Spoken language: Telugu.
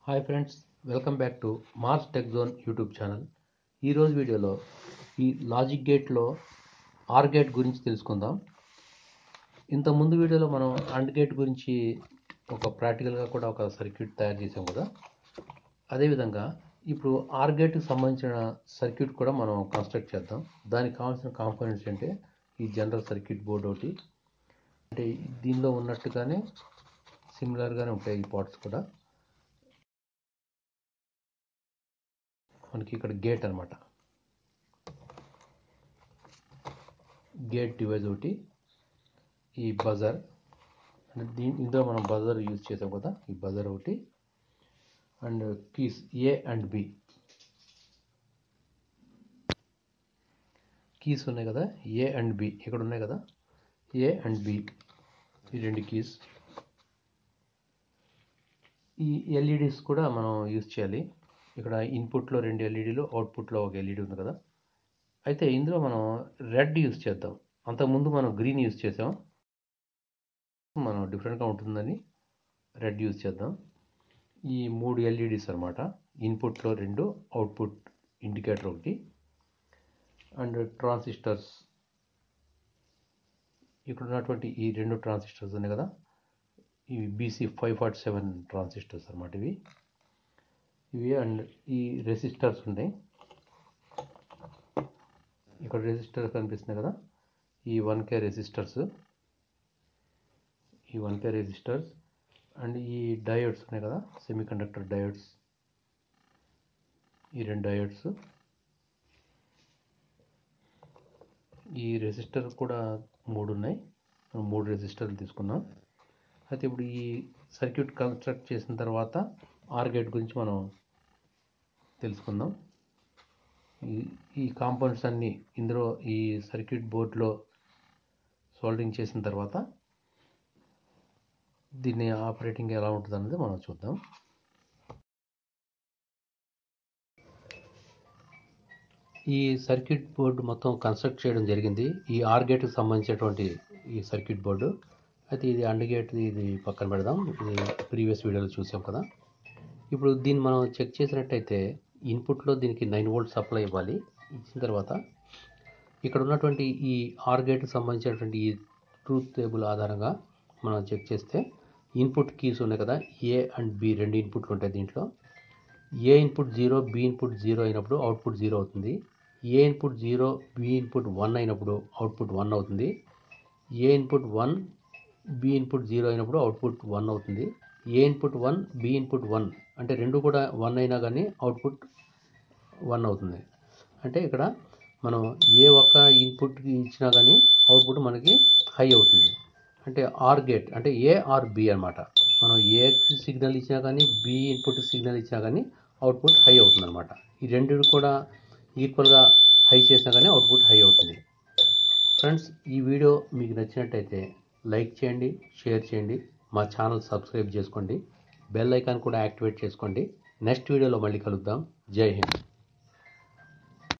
Hi friends, welcome back to Mars Tech Zone YouTube channel. ఈరోజు వీడియోలో ఈ లాజిక్ గేట్లో ఆర్ గేట్ గురించి తెలుసుకుందాం. ఇంతకుముందు వీడియోలో మనం అండ్ గేట్ గురించి ఒక ప్రాక్టికల్గా కూడా ఒక సర్క్యూట్ తయారు చేసాం కదా. అదేవిధంగా ఇప్పుడు ఆర్ గేట్కి సంబంధించిన సర్క్యూట్ కూడా మనం కన్స్ట్రక్ట్ చేద్దాం. దానికి కావాల్సిన కాంపోనెంట్స్ అంటే ఈ జనరల్ సర్క్యూట్ బోర్డ్ ఒకటి, అంటే దీనిలో ఉన్నట్టుగానే సిమిలర్గానే ఉంటాయి ఈ పార్ట్స్ కూడా. మనకి ఇక్కడ గేట్ అనమాట, గేట్ డివైస్ ఒకటి, ఈ బజర్ అంటే ఇందులో మనం బజర్ యూజ్ చేసాం కదా, ఈ బజర్ ఒకటి, and keys A and B keys ఉన్నాయి కదా, ఏ అండ్ బి ఇక్కడ ఉన్నాయి కదా, ఏ అండ్ బి ఈ రెండు కీస్. ఈ ఎల్ఈడీస్ కూడా మనం యూజ్ చేయాలి. ఇక్కడ ఇన్పుట్లో 2 ఎల్ఈడీలు, అవుట్పుట్లో ఒక ఎల్ఈడీ ఉంది కదా. అయితే ఇందులో మనం రెడ్ యూజ్ చేద్దాం. అంతకుముందు మనం గ్రీన్ యూజ్ చేసాం, మనం డిఫరెంట్గా ఉంటుందని రెడ్ యూజ్ చేద్దాం. ఈ 3 ఎల్ఈడీస్ అనమాట, ఇన్పుట్లో 2, అవుట్పుట్ ఇండికేటర్ ఒకటి, అండ్ ట్రాన్సిస్టర్స్. ఇక్కడ ఉన్నటువంటి ఈ 2 ట్రాన్సిస్టర్స్ ఉన్నాయి కదా, ఇవి BC547 ట్రాన్సిస్టర్స్ అనమాట ఇవి. అండ్ ఈ రెసిస్టర్స్ ఉన్నాయి, ఇక్కడ రెసిస్టర్ కనిపిస్తున్నాయి కదా, ఈ 1K రెసిస్టర్స్, ఈ 1K రెసిస్టర్స్. అండ్ ఈ డయోడ్స్ ఉన్నాయి కదా, సెమీకండక్టర్ డయోడ్స్, ఈ 2 డయోడ్స్. ఈ రెసిస్టర్ కూడా 3 ఉన్నాయి, 3 రెసిస్టర్లు తీసుకున్నాం. అయితే ఇప్పుడు ఈ సర్క్యూట్ కన్స్ట్రక్ట్ చేసిన తర్వాత ఆర్ గేట్ గురించి మనం తెలుసుకుందాం. ఈ కాంపోనెంట్స్ అన్నీ ఇందులో ఈ సర్క్యూట్ బోర్డ్లో సోల్డరింగ్ చేసిన తర్వాత దీన్ని ఆపరేటింగ్ ఎలా ఉంటుంది అన్నది మనం చూద్దాం. ఈ సర్క్యూట్ బోర్డు మొత్తం కన్స్ట్రక్ట్ చేయడం జరిగింది, ఈ ఆర్ గేట్కి సంబంధించినటువంటి ఈ సర్క్యూట్ బోర్డు. అయితే ఇది అండ్ గేట్, ఇది పక్కన పెడదాం, ఇది ప్రీవియస్ వీడియోలో చూసాం కదా. ఇప్పుడు దీన్ని మనం చెక్ చేసినట్టయితే ఇన్పుట్లో దీనికి 9 వోల్ట్ సప్లై ఇవ్వాలి. ఇచ్చిన తర్వాత ఇక్కడ ఉన్నటువంటి ఈ ఆర్ గేట్కి సంబంధించినటువంటి ఈ ట్రూత్ టేబుల్ ఆధారంగా మనం చెక్ చేస్తే ఇన్పుట్ కీస్ ఉన్నాయి కదా, ఏ అండ్ బి 2 ఇన్పుట్లు ఉంటాయి దీంట్లో. ఏ ఇన్పుట్ 0, బి ఇన్పుట్ 0 అయినప్పుడు అవుట్పుట్ 0 అవుతుంది. ఏ ఇన్పుట్ 0, బి ఇన్పుట్ 1 అయినప్పుడు అవుట్పుట్ 1 అవుతుంది. ఏ ఇన్పుట్ 1, బి ఇన్పుట్ 0 అయినప్పుడు అవుట్పుట్ 1 అవుతుంది. ఏ ఇన్పుట్ 1, బి ఇన్పుట్ 1 అంటే రెండు కూడా 1 అయినా కానీ అవుట్పుట్ 1 అవుతుంది. అంటే ఇక్కడ మనం ఏ ఒక్క ఇన్పుట్కి ఇచ్చినా కానీ అవుట్పుట్ మనకి హై అవుతుంది. అంటే ఆర్ గేట్ అంటే ఏ ఆర్ బి అనమాట. మనం ఏ సిగ్నల్ ఇచ్చినా కానీ, బి ఇన్పుట్ సిగ్నల్ ఇచ్చినా కానీ అవుట్పుట్ హై అవుతుంది అనమాట. ఈ రెండు కూడా ఈక్వల్గా హై చేసినా కానీ అవుట్పుట్ హై అవుతుంది. ఫ్రెండ్స్, ఈ వీడియో మీకు నచ్చినట్టయితే లైక్ చేయండి, షేర్ చేయండి, మా ఛానల్ సబ్స్క్రైబ్ చేసుకోండి, బెల్ ఐకాన్ కూడా యాక్టివేట్ చేసుకోండి. నెక్స్ట్ వీడియోలో మళ్ళీ కలుద్దాం. జై హింద్.